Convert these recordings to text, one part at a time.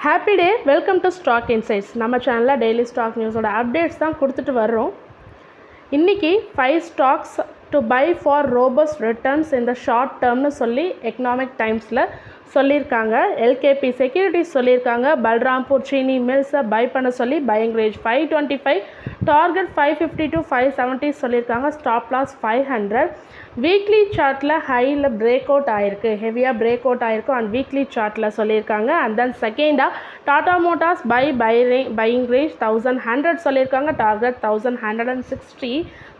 Happy day, welcome to stock insights. நம்ம சேனலில் daily stock நியூஸோட updates தான் கொடுத்துட்டு வர்றோம். இன்றைக்கி 5 stocks to buy for robust returns இந்த ஷார்ட் டேர்ம்னு சொல்லி எக்கனாமிக் டைம்ஸில் சொல்லியிருக்காங்க. எல்கேபி செக்யூரிட்டிஸ் சொல்லியிருக்காங்க பல்ராம்பூர் சீனி மில்ஸை பை பண்ண சொல்லி பையிங் ரேஞ்ச் 525, டார்கெட் 550 to 570 சொல்லியிருக்காங்க. Stop loss 500. வீக்லி சார்ட்டில் ஹையில் பிரேக் அவுட் ஆகிருக்கு, ஹெவியாக பிரேக் அவுட் ஆகிருக்கும் அண்ட் வீக்லி சார்ட்டில் சொல்லியிருக்காங்க. அண்ட் தென் செகண்டாக டாடா மோட்டார்ஸ் பையிங் ரேஞ்ச் 1100 சொல்லியிருக்காங்க. Target 1160,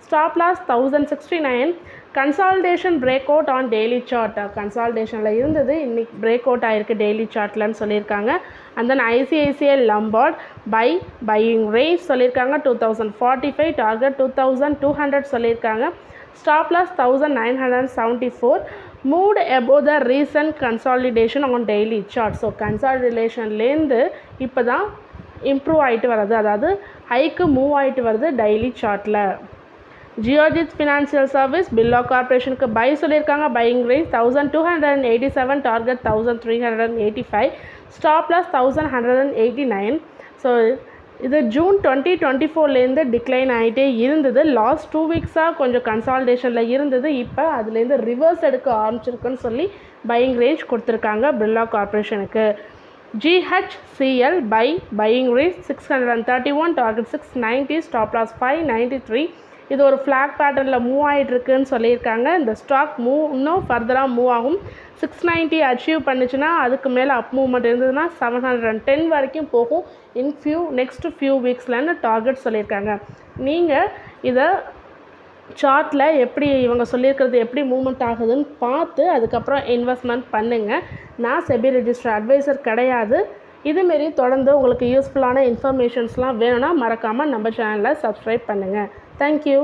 stop loss 1069. Consultation break out on daily chart, கன்சால்டேஷனில் இருந்தது, இன்றைக்கி பிரேக் அவுட் ஆகிருக்கு டெய்லி சார்ட்லன்னு சொல்லியிருக்காங்க. And then ICICI Lombard buying range சொல்லியிருக்காங்க 2045, டார்கெட் 2200 சொல்லியிருக்காங்க. Stop loss 1974. Moved above the recent consolidation on daily chart. So கன்சாலிடேஷன்லேருந்து இப்போ தான் இம்ப்ரூவ் ஆகிட்டு வருது, அதாவது ஹைக்கு மூவ் ஆகிட்டு வருது டெய்லி சார்ட்டில். ஜியோஜித் ஃபினான்ஷியல் சர்வீஸ் பில்லா கார்பரேஷனுக்கு பை சொல்லியிருக்காங்க. Buying range 1287, target 1385, stop loss 1189. So இது ஜூன் 2024லேருந்து டிக்ளைன் ஆகிட்டே இருந்தது. லாஸ்ட் 2 வீக்ஸாக கொஞ்சம் கன்சால்டேஷனில் இருந்தது, இப்போ அதுலேருந்து ரிவர்ஸ் எடுக்க ஆரம்பிச்சிருக்குன்னு சொல்லி பையிங் ரேஞ்ச் கொடுத்துருக்காங்க பில்லா கார்பரேஷனுக்கு. GHCL buying range 631, target 690, stop loss 593. இது ஒரு ஃப்ளாக் பேட்டர்னில் மூவ் ஆகிட்டுருக்குன்னு சொல்லியிருக்காங்க. இந்த ஸ்டாக் இன்னும் ஃபர்தராக மூவ் ஆகும். 690 அச்சீவ் பண்ணிச்சுன்னா அதுக்கு மேலே அப் மூவ்மெண்ட் இருந்ததுன்னா 710 வரைக்கும் போகும் நெக்ஸ்ட் ஃபியூ வீக்ஸ்லன்னு டார்கெட் சொல்லியிருக்காங்க. நீங்கள் இதை சார்ட்டில் எப்படி இவங்க சொல்லியிருக்கிறது எப்படி மூவ்மெண்ட் ஆகுதுன்னு பார்த்து அதுக்கப்புறம் இன்வெஸ்ட்மெண்ட் பண்ணுங்கள். நான் செபி ரெஜிஸ்டர் அட்வைசர் கிடையாது. இதுமாரி தொடர்ந்து உங்களுக்கு யூஸ்ஃபுல்லான இன்ஃபர்மேஷன்ஸ்லாம் வேணும்னா மறக்காமல் நம்ம சேனலை சப்ஸ்கிரைப் பண்ணுங்கள். Thank you.